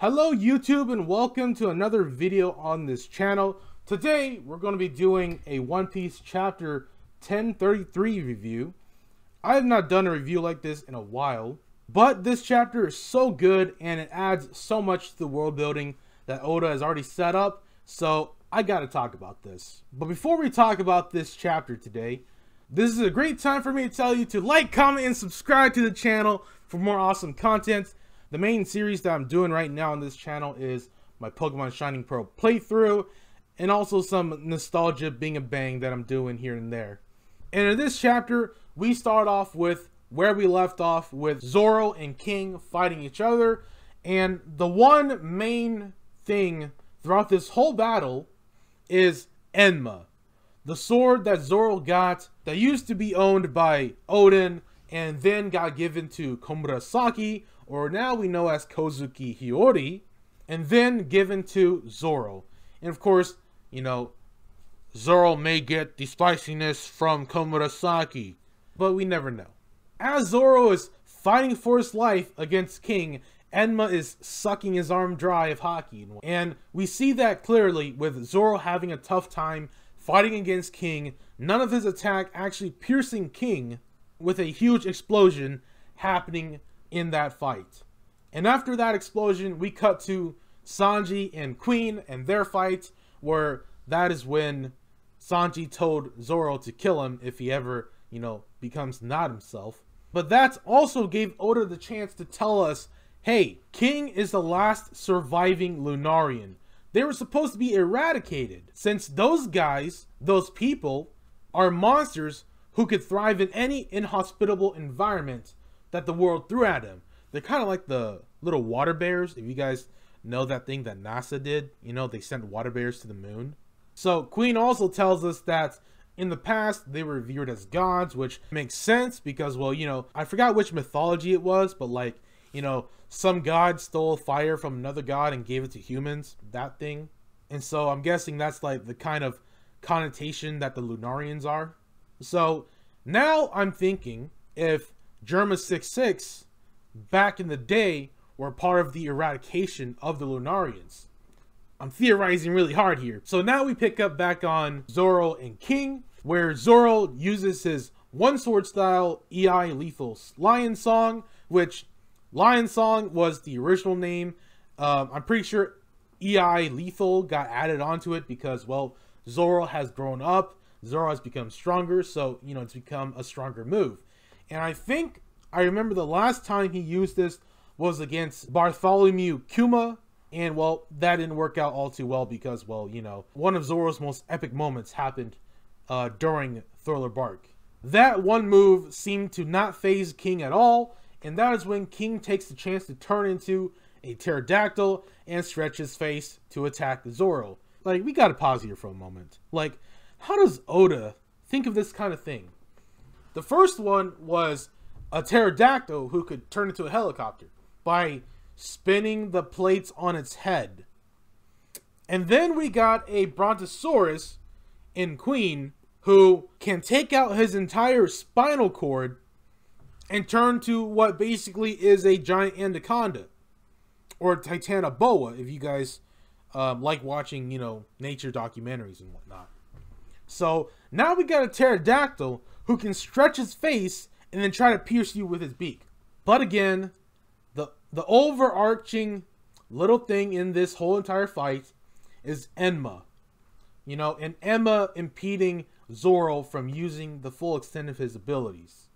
Hello YouTube and welcome to another video on this channel. Today we're going to be doing a One Piece chapter 1033 review. I have not done a review like this in a while, but this chapter is so good and it adds so much to the world building that Oda has already set up, so I gotta talk about this. But before we talk about this chapter today, this is a great time for me to tell you to like, comment, and subscribe to the channel for more awesome content. The main series that I'm doing right now on this channel is my Pokemon Shining Pearl playthrough, and also some nostalgia bing and bang that I'm doing here and there. And in this chapter, we start off with where we left off with Zoro and King fighting each other. And the one main thing throughout this whole battle is Enma, the sword that Zoro got that used to be owned by Oden and then got given to Komurasaki, or now we know as Kozuki Hiyori, and then given to Zoro. And of course, you know, Zoro may get the spiciness from Komurasaki, but we never know. As Zoro is fighting for his life against King, Enma is sucking his arm dry of Haki. And we see that clearly with Zoro having a tough time fighting against King, none of his attack actually piercing King, with a huge explosion happening in that fight. And after that explosion, we cut to Sanji and Queen and their fight, where that is when Sanji told Zoro to kill him if he ever, you know, becomes not himself. But that also gave Oda the chance to tell us, hey, King is the last surviving Lunarian. They were supposed to be eradicated, since those guys, those people, are monsters who could thrive in any inhospitable environment that the world threw at them. They're kind of like the little water bears, if you guys know that thing that NASA did. You know, they sent water bears to the moon. So Queen also tells us that in the past they were revered as gods, which makes sense because, well, you know, I forgot which mythology it was, but like, you know, some god stole fire from another god and gave it to humans, that thing. And so I'm guessing that's like the kind of connotation that the Lunarians are. So now I'm thinking, if Germa 66 back in the day were part of the eradication of the Lunarians. I'm theorizing really hard here. So now we pick up back on Zoro and King, where Zoro uses his one sword style EI Lethal Lion Song, which Lion Song was the original name. I'm pretty sure EI Lethal got added onto it because, well, Zoro has grown up, Zoro has become stronger, so, you know, it's become a stronger move. And I think I remember the last time he used this was against Bartholomew Kuma, and, well, that didn't work out all too well because, well, you know, one of Zoro's most epic moments happened during Thriller Bark. That one move seemed to not faze King at all, and that is when King takes the chance to turn into a pterodactyl and stretch his face to attack Zoro. Like, we gotta pause here for a moment. Like, how does Oda think of this kind of thing? The first one was a pterodactyl who could turn into a helicopter by spinning the plates on its head. And then we got a Brontosaurus in Queen who can take out his entire spinal cord and turn to what basically is a giant anaconda, or Titanoboa if you guys like watching, you know, nature documentaries and whatnot. So now we got a pterodactyl who can stretch his face and then try to pierce you with his beak. But again, the overarching little thing in this whole entire fight is Enma. You know, and Enma impeding Zoro from using the full extent of his abilities.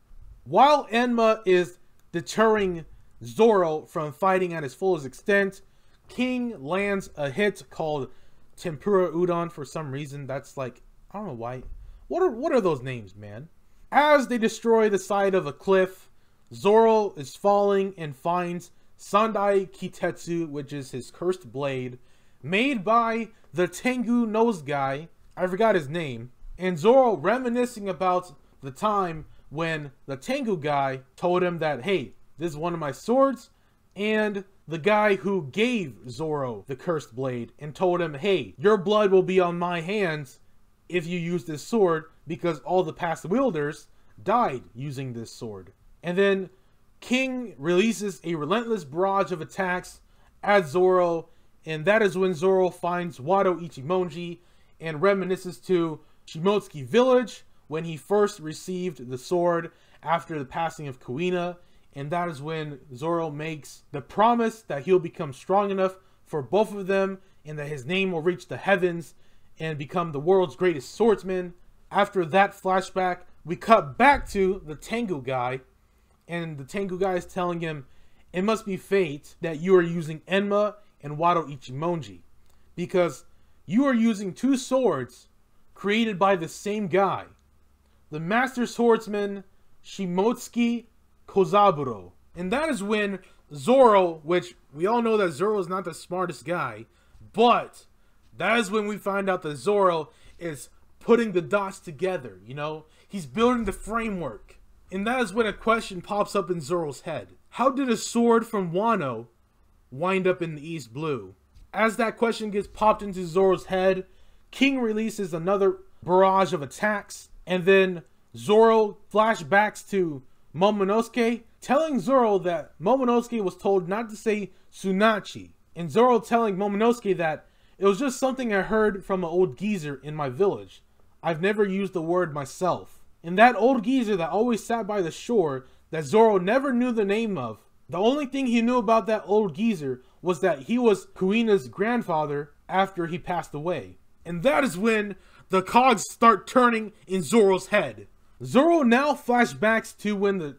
While Enma is deterring Zoro from fighting at his fullest extent, King lands a hit called Tempura Udon for some reason. That's like, I don't know why. What are those names, man? As they destroy the side of a cliff, Zoro is falling and finds Sandai Kitetsu, which is his cursed blade, made by the Tengu nose guy. I forgot his name. And Zoro reminiscing about the time when the Tengu guy told him that, hey, this is one of my swords, and the guy who gave Zoro the cursed blade and told him, hey, your blood will be on my hands if you use this sword, because all the past wielders died using this sword. And then King releases a relentless barrage of attacks at Zoro, and that is when Zoro finds Wado Ichimonji and reminisces to Shimotsuki Village when he first received the sword after the passing of Kuina, and that is when Zoro makes the promise that he'll become strong enough for both of them and that his name will reach the heavens and become the world's greatest swordsman. After that flashback, we cut back to the Tengu guy, and the Tengu guy is telling him, it must be fate that you are using Enma and Wado Ichimonji, because you are using two swords created by the same guy, the master swordsman Shimotsuki Kozaburo. And that is when Zoro, which we all know that Zoro is not the smartest guy, but that is when we find out that Zoro is putting the dots together, you know? He's building the framework. And that is when a question pops up in Zoro's head. How did a sword from Wano wind up in the East Blue? As that question gets popped into Zoro's head, King releases another barrage of attacks, and then Zoro flashbacks to Momonosuke, telling Zoro that Momonosuke was told not to say Tsunachi, and Zoro telling Momonosuke that it was just something I heard from an old geezer in my village. I've never used the word myself. And that old geezer that always sat by the shore that Zoro never knew the name of, the only thing he knew about that old geezer was that he was Kuina's grandfather after he passed away. And that is when the cogs start turning in Zoro's head. Zoro now flashbacks to when the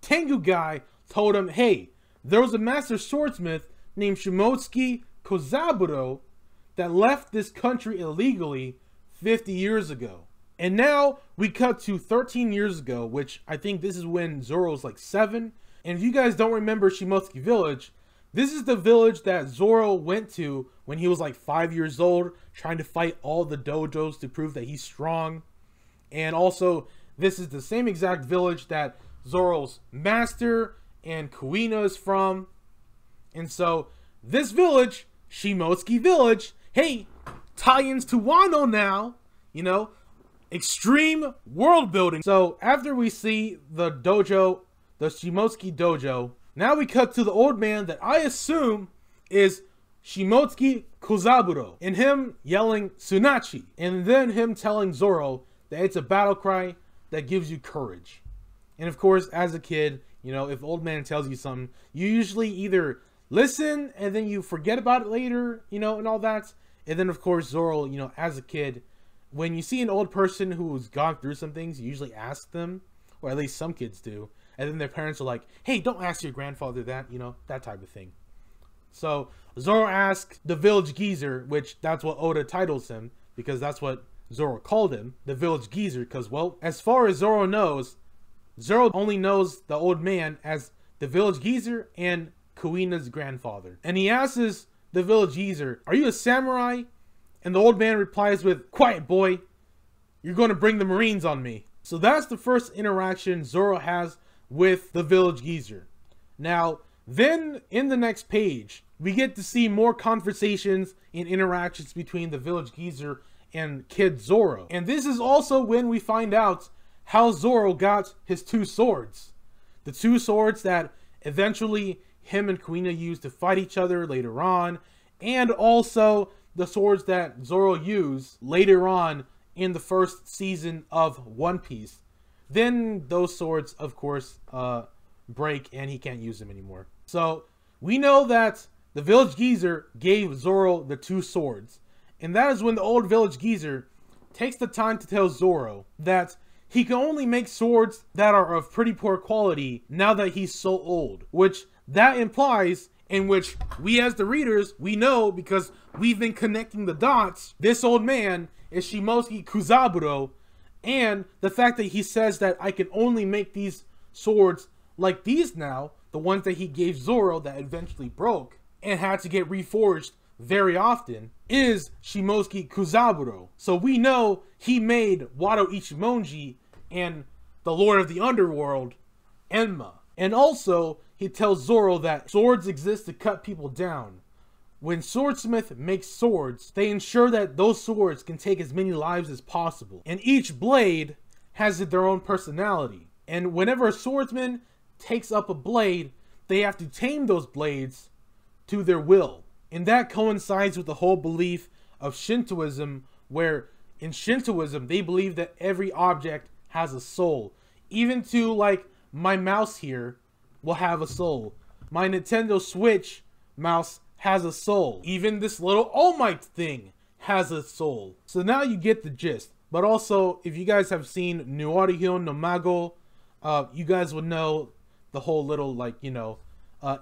Tengu guy told him, hey, there was a master swordsmith named Shimotsuki Kozaburo that left this country illegally 50 years ago. And now we cut to 13 years ago, which I think this is when Zoro's like 7. And if you guys don't remember Shimotsuki Village, this is the village that Zoro went to when he was like 5 years old, trying to fight all the dojos to prove that he's strong. And also, this is the same exact village that Zoro's master and Kuina is from. And so, this village, Shimotsuki Village, hey, tie-ins to Wano now, you know, extreme world building. So, after we see the dojo, the Shimotsuki dojo, now we cut to the old man that I assume is Shimotsuki Kozaburo, and him yelling Tsunachi, and then him telling Zoro that it's a battle cry that gives you courage. And of course, as a kid, you know, if old man tells you something, you usually either listen and then you forget about it later, you know, and all that. And then of course, Zoro, you know, as a kid, when you see an old person who's gone through some things, you usually ask them, or at least some kids do. And then their parents are like, hey, don't ask your grandfather that, you know, that type of thing. So Zoro asks the village geezer, which that's what Oda titles him, because that's what Zoro called him, the village geezer, because, well, as far as Zoro knows, Zoro only knows the old man as the village geezer and Kuina's grandfather. And he asks the village geezer, are you a samurai? And the old man replies with, quiet boy, you're going to bring the Marines on me. So that's the first interaction Zoro has with the village geezer. Now, then in the next page, we get to see more conversations and interactions between the village geezer and Kid Zoro. And this is also when we find out how Zoro got his two swords. The two swords that eventually him and Kuina used to fight each other later on, and also the swords that Zoro used later on in the first season of One Piece. Then those swords, of course, break and he can't use them anymore. So we know that the village geezer gave Zoro the two swords. And that is when the old village geezer takes the time to tell Zoro that he can only make swords that are of pretty poor quality now that he's so old. Which that implies, in which we as the readers, we know because we've been connecting the dots, this old man is Shimotsuki Kozaburo. And the fact that he says that I can only make these swords like these now, the ones that he gave Zoro that eventually broke and had to get reforged very often, is Shimotsuki Kozaburo. So we know he made Wado Ichimonji and the Lord of the Underworld, Enma. And also, he tells Zoro that swords exist to cut people down. When swordsmith makes swords, they ensure that those swords can take as many lives as possible. And each blade has their own personality. And whenever a swordsman takes up a blade, they have to tame those blades to their will. And that coincides with the whole belief of Shintoism, where in Shintoism, they believe that every object has a soul. Even to, like, my mouse here will have a soul. My Nintendo Switch mouse has a soul. Even this little All Might thing has a soul. So now you get the gist. But also, if you guys have seen Nuorihyon no Mago, you guys would know the whole little, like, you know,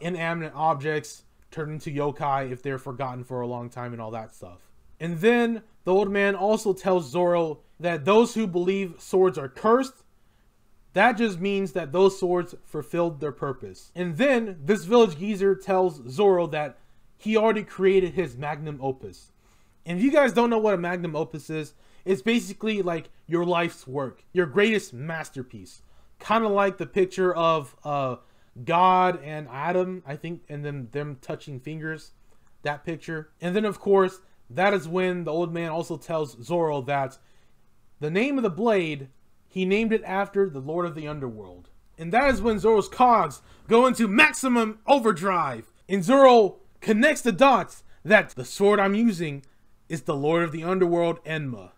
inanimate objects turn into yokai if they're forgotten for a long time and all that stuff. And then the old man also tells Zoro that those who believe swords are cursed, that just means that those swords fulfilled their purpose. And then this village geezer tells Zoro that he already created his magnum opus. And if you guys don't know what a magnum opus is, it's basically like your life's work, your greatest masterpiece. Kind of like the picture of God and Adam, I think, and then them touching fingers, that picture. And then of course, that is when the old man also tells Zoro that the name of the blade, he named it after the Lord of the Underworld. And that is when Zoro's cogs go into maximum overdrive. And Zoro connects the dots that the sword I'm using is the Lord of the Underworld, Enma.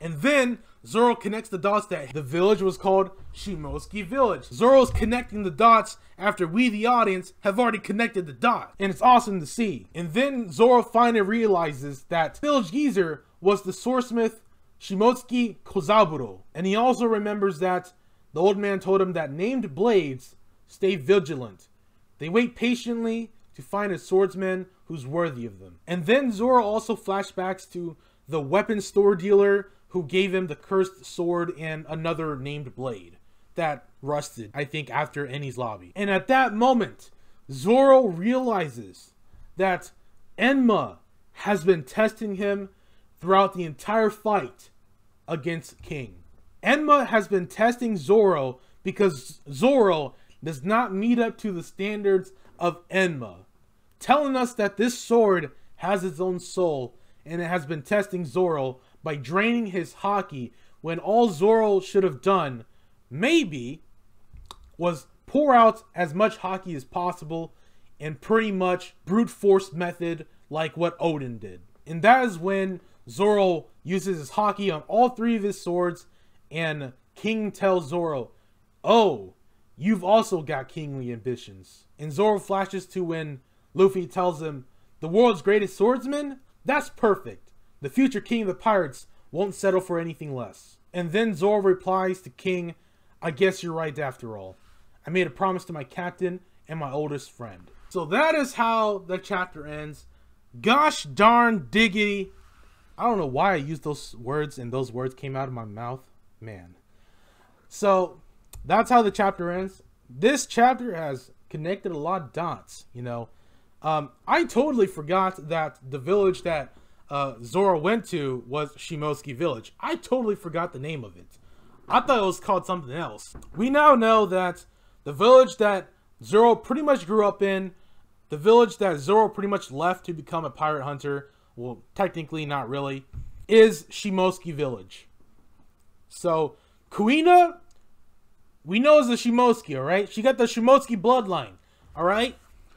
And then Zoro connects the dots that the village was called Shimosuke Village. Zoro's connecting the dots after we, the audience, have already connected the dot. And it's awesome to see. And then Zoro finally realizes that Village Geezer was the swordsmith Shimotsuki Kozaburo. And he also remembers that the old man told him that named blades stay vigilant. They wait patiently to find a swordsman who's worthy of them. And then Zoro also flashbacks to the weapon store dealer who gave him the cursed sword and another named blade that rusted, I think, after Eni's lobby. And at that moment, Zoro realizes that Enma has been testing him throughout the entire fight against King. Enma has been testing Zoro because Zoro does not meet up to the standards of Enma, telling us that this sword has its own soul, and it has been testing Zoro by draining his haki when all Zoro should have done, maybe, was pour out as much haki as possible and pretty much brute force method like what Oden did. And that is when Zoro uses his haki on all three of his swords, and King tells Zoro, "Oh, you've also got kingly ambitions." And Zoro flashes to when Luffy tells him, "The world's greatest swordsman? That's perfect. The future king of the pirates won't settle for anything less." And then Zoro replies to King, "I guess you're right after all. I made a promise to my captain and my oldest friend." So that is how the chapter ends. Gosh darn diggity. I don't know why I used those words and those words came out of my mouth. Man. So that's how the chapter ends. This chapter has connected a lot of dots, you know. I totally forgot that the village that Zoro went to was Shimosuke Village. I totally forgot the name of it. I thought it was called something else. We now know that the village that Zoro pretty much grew up in, the village that Zoro pretty much left to become a pirate hunter, well, technically not really, is Shimosuke Village. So, Kuina, we know is a Shimosuke, alright? She got the Shimosuke bloodline, alright?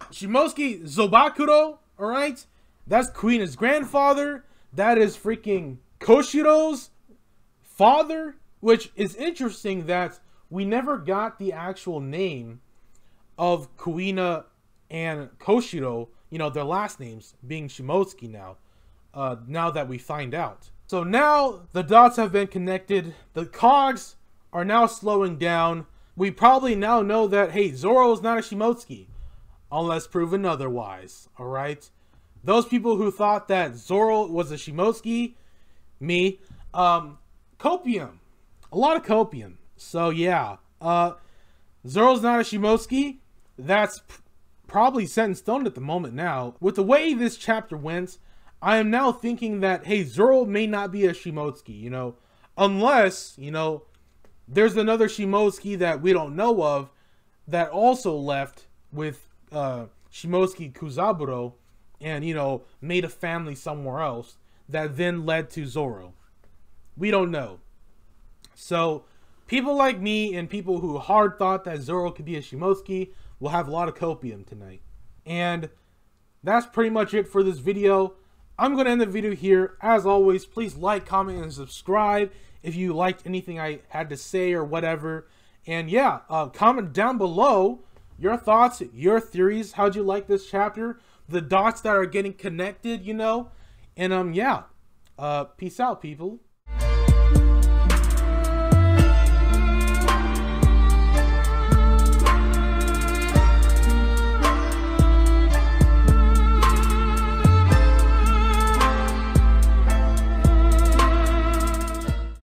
Shimosuke Zobakuro, alright? That's Kuina's grandfather. That is freaking Koshiro's father, which is interesting that we never got the actual name of Kuina and Koshiro, you know, their last names being Shimosuke now, now that we find out. So now the dots have been connected. The cogs are now slowing down. We probably now know that, hey, Zoro is not a Shimosuke, unless proven otherwise, alright? Those people who thought that Zoro was a Shimosuke, me, copium. A lot of copium. So yeah, Zoro's not a Shimosuke. That's probably set in stone at the moment now. With the way this chapter went, I am now thinking that, hey, Zoro may not be a Shimosuke, you know, unless, you know, there's another Shimosuke that we don't know of that also left with Shimosuke Kozaburo and, you know, made a family somewhere else that then led to Zoro. We don't know. So people like me and people who hard thought that Zoro could be a Shimosuke will have a lot of copium tonight. And that's pretty much it for this video. I'm going to end the video here. As always, please like, comment, and subscribe if you liked anything I had to say or whatever. And yeah, comment down below your thoughts, your theories. How'd you like this chapter? The dots that are getting connected, you know? And yeah, peace out, people.